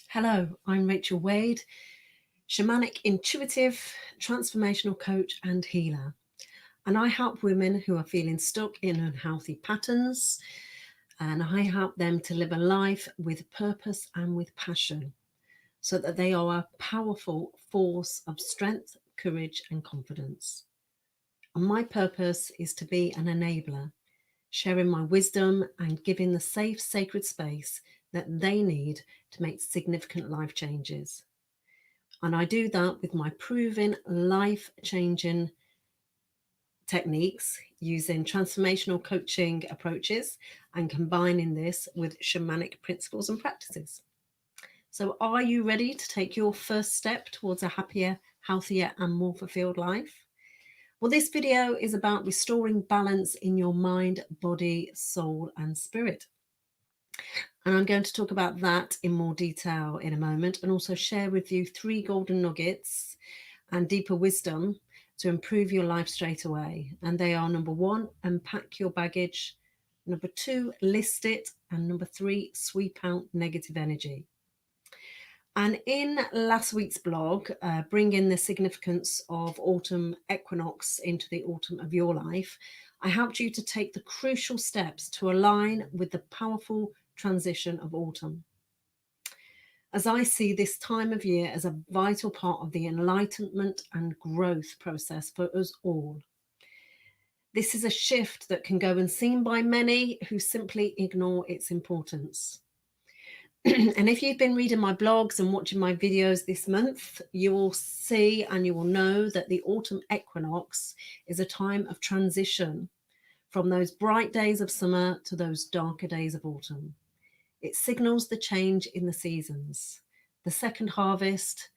Hello, I'm Rachel Wade, shamanic, intuitive, transformational coach and healer. And I help women who are feeling stuck in unhealthy patterns, and I help them to live a life with purpose and with passion so that they are a powerful force of strength, courage, and confidence. And my purpose is to be an enabler, sharing my wisdom and giving the safe, sacred space that they need to make significant life changes. And I do that with my proven life-changing techniques using transformational coaching approaches and combining this with shamanic principles and practices. So are you ready to take your first step towards a happier, healthier and more fulfilled life? Well, this video is about restoring balance in your mind, body, soul and spirit. And I'm going to talk about that in more detail in a moment, and also share with you 3 golden nuggets and deeper wisdom to improve your life straight away. And they are: number 1, unpack your baggage; number 2, list it; and number 3, sweep out negative energy. And in last week's blog, bringing the significance of autumn equinox into the autumn of your life, I helped you to take the crucial steps to align with the powerful transition of autumn, as I see this time of year as a vital part of the enlightenment and growth process for us all. This is a shift that can go unseen by many who simply ignore its importance. And if you've been reading my blogs and watching my videos this month, you will see and you will know that the autumn equinox is a time of transition from those bright days of summer to those darker days of autumn. It signals the change in the seasons, the second harvest,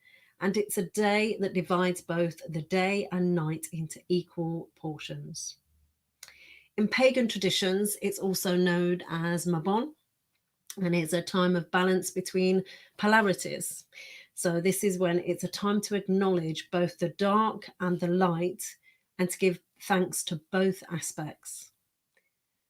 and it's a day that divides both the day and night into equal portions. In pagan traditions, it's also known as Mabon, and it's a time of balance between polarities. So this is when it's a time to acknowledge both the dark and the light and to give thanks to both aspects.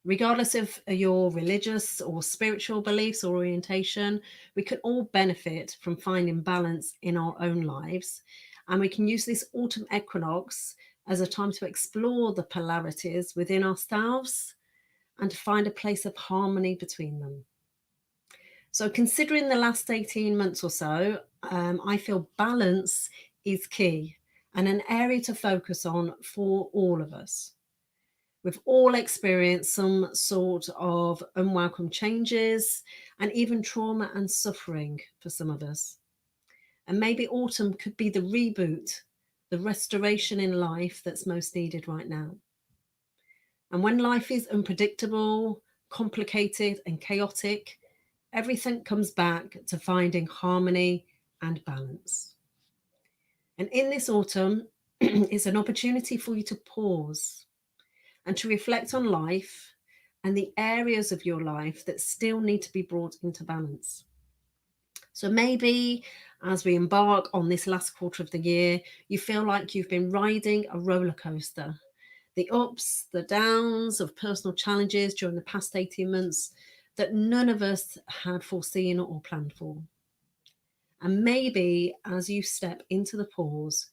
Regardless of your religious or spiritual beliefs or orientation, we can all benefit from finding balance in our own lives. And we can use this autumn equinox as a time to explore the polarities within ourselves and to find a place of harmony between them. So considering the last 18 months or so, I feel balance is key and an area to focus on for all of us. We've all experienced some sort of unwelcome changes and even trauma and suffering for some of us. And maybe autumn could be the reboot, the restoration in life that's most needed right now. And when life is unpredictable, complicated and chaotic, everything comes back to finding harmony and balance. And in this autumn, it's an opportunity for you to pause and to reflect on life and the areas of your life that still need to be brought into balance. So maybe as we embark on this last quarter of the year, you feel like you've been riding a roller coaster. The ups, the downs of personal challenges during the past 18 months that none of us had foreseen or planned for. And maybe as you step into the pause,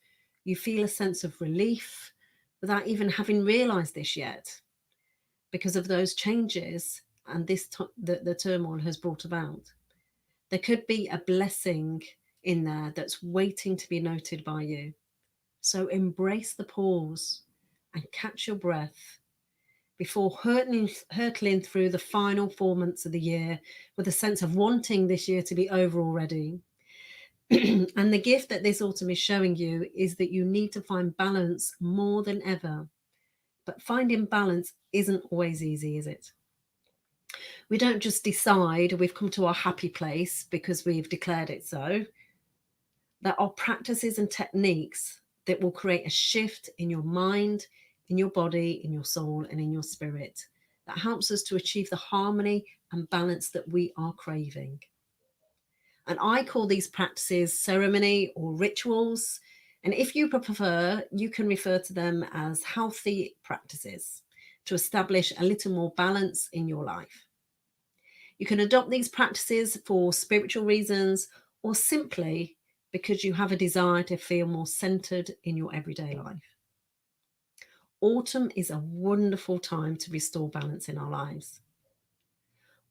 you feel a sense of relief without even having realized this yet, because of those changes and the turmoil has brought about. There could be a blessing in there that's waiting to be noted by you. So embrace the pause and catch your breath before hurtling through the final 4 months of the year with a sense of wanting this year to be over already. And the gift that this autumn is showing you is that you need to find balance more than ever. But finding balance isn't always easy, is it? We don't just decide we've come to our happy place because we've declared it so. There are practices and techniques that will create a shift in your mind, in your body, in your soul, and in your spirit that helps us to achieve the harmony and balance that we are craving. And I call these practices ceremony or rituals. And if you prefer, you can refer to them as healthy practices, to establish a little more balance in your life. You can adopt these practices for spiritual reasons or simply because you have a desire to feel more centered in your everyday life. Autumn is a wonderful time to restore balance in our lives.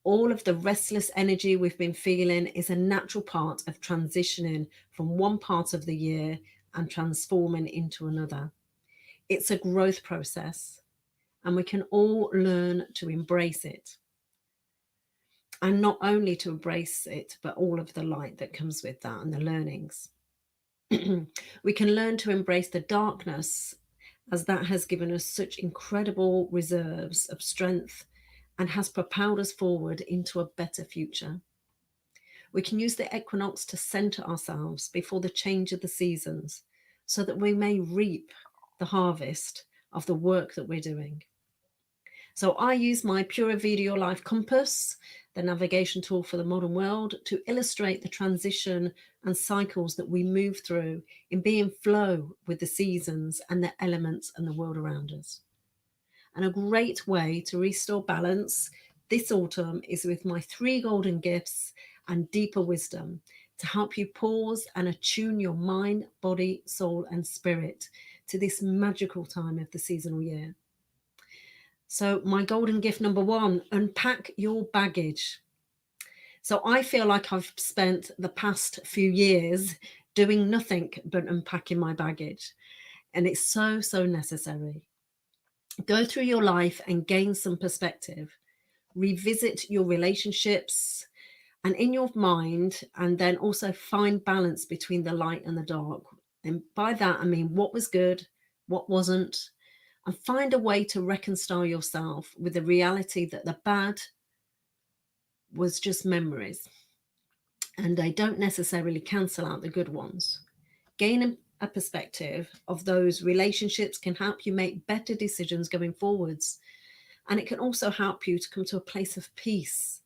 All of the restless energy we've been feeling is a natural part of transitioning from one part of the year and transforming into another. It's a growth process, and we can all learn to embrace it. And not only to embrace it, but all of the light that comes with that and the learnings. We can learn to embrace the darkness, as that has given us such incredible reserves of strength and has propelled us forward into a better future. We can use the equinox to center ourselves before the change of the seasons so that we may reap the harvest of the work that we're doing. So I use my Pura Vida Your Life compass, the navigation tool for the modern world, to illustrate the transition and cycles that we move through in being flow with the seasons and the elements and the world around us. And a great way to restore balance this autumn is with my 3 golden gifts and deeper wisdom to help you pause and attune your mind, body, soul, and spirit to this magical time of the seasonal year. So, my golden gift number 1, unpack your baggage. So, I feel like I've spent the past few years doing nothing but unpacking my baggage, and it's so necessary. Go through your life and gain some perspective. Revisit your relationships and in your mind, and then also find balance between the light and the dark. And by that, I mean what was good, what wasn't, and find a way to reconcile yourself with the reality that the bad was just memories and they don't necessarily cancel out the good ones. Gain a perspective of those relationships can help you make better decisions going forwards. And it can also help you to come to a place of peace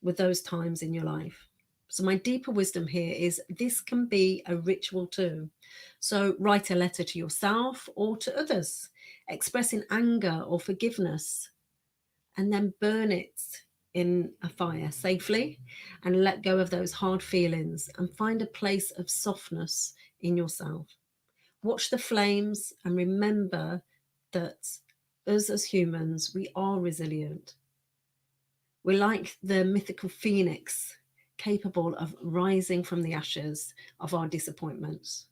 with those times in your life. So, my deeper wisdom here is this can be a ritual too. So, write a letter to yourself or to others, expressing anger or forgiveness, and then burn it in a fire safely and let go of those hard feelings and find a place of softness in yourself. Watch the flames and remember that us as humans, we are resilient. We're like the mythical phoenix, capable of rising from the ashes of our disappointments.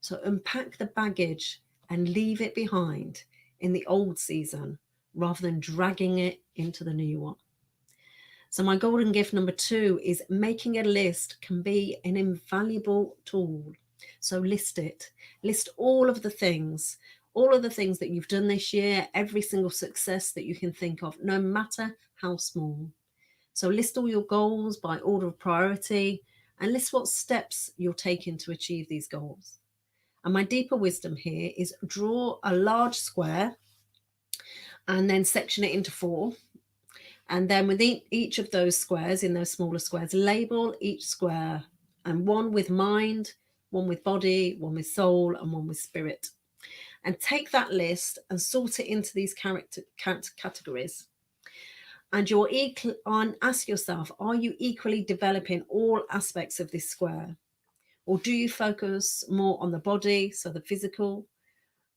So unpack the baggage and leave it behind in the old season rather than dragging it into the new one. So my golden gift number 2 is making a list can be an invaluable tool. So list it. List all of the things that you've done this year, every single success that you can think of, no matter how small. So list all your goals by order of priority and list what steps you're taking to achieve these goals. And my deeper wisdom here is draw a large square and then section it into 4. And then within each of those squares, in those smaller squares, label each square, and one with mind, one with body, one with soul, and one with spirit. And take that list and sort it into these categories. And ask yourself, are you equally developing all aspects of this square? Or do you focus more on the body, so the physical?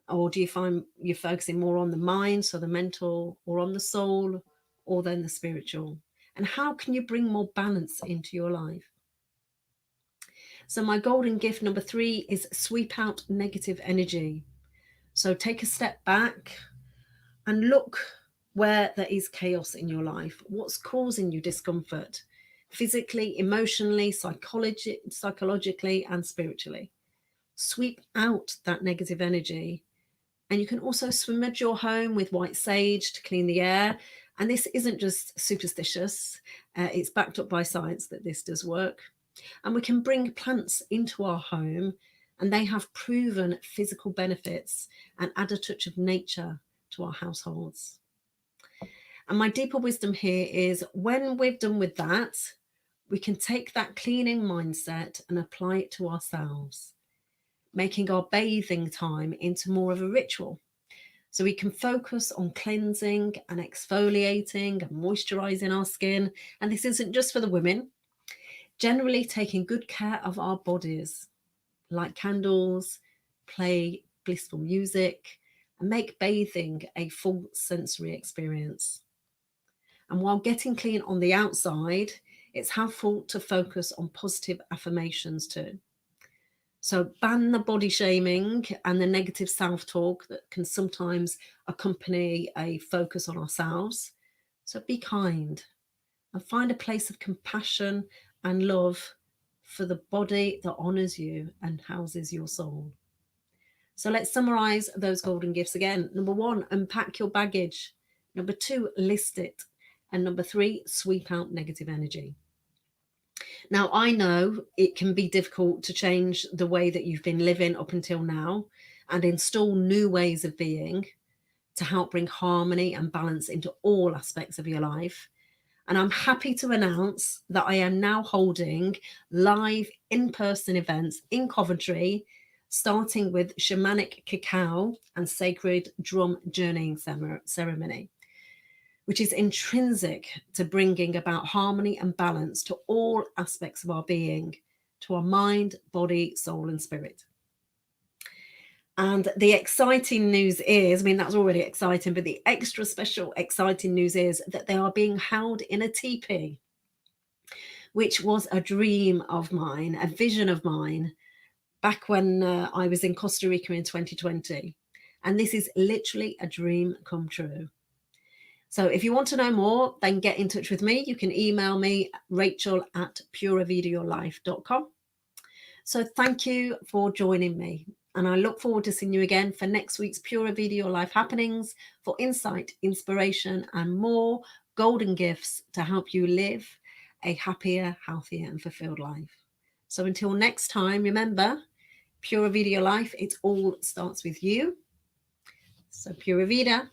Or do you find you're focusing more on the mind, so the mental, or on the soul, or then the spiritual? And how can you bring more balance into your life? So my golden gift number 3 is sweep out negative energy. So take a step back and look where there is chaos in your life. What's causing you discomfort? Physically, emotionally, psychologically, and spiritually. Sweep out that negative energy. And you can also smudge your home with white sage to clean the air. And this isn't just superstitious, it's backed up by science that this does work. And we can bring plants into our home, and they have proven physical benefits and add a touch of nature to our households. And my deeper wisdom here is when we're done with that, we can take that cleaning mindset and apply it to ourselves, making our bathing time into more of a ritual. So we can focus on cleansing and exfoliating and moisturizing our skin. And this isn't just for the women. Generally taking good care of our bodies, light candles, play blissful music, and make bathing a full sensory experience. And while getting clean on the outside, it's helpful to focus on positive affirmations too. So ban the body shaming and the negative self-talk that can sometimes accompany a focus on ourselves. So be kind and find a place of compassion and love for the body that honors you and houses your soul. So let's summarize those golden gifts again. Number 1, unpack your baggage. Number 2, list it. And number 3, sweep out negative energy. Now, I know it can be difficult to change the way that you've been living up until now and install new ways of being to help bring harmony and balance into all aspects of your life. And I'm happy to announce that I am now holding live in-person events in Coventry, starting with shamanic cacao and sacred drum journeying ceremony, which is intrinsic to bringing about harmony and balance to all aspects of our being, to our mind, body, soul, and spirit. And the exciting news is, I mean, that's already exciting, but the extra special exciting news is that they are being held in a teepee, which was a dream of mine, a vision of mine, back when I was in Costa Rica in 2020. And this is literally a dream come true. So if you want to know more, then get in touch with me. You can email me, rachel@puravidayourlife.com. So thank you for joining me. And I look forward to seeing you again for next week's Pura Vida Your Life happenings for insight, inspiration, and more golden gifts to help you live a happier, healthier, and fulfilled life. So until next time, remember, Pura Vida Your Life, it all starts with you. So Pura Vida.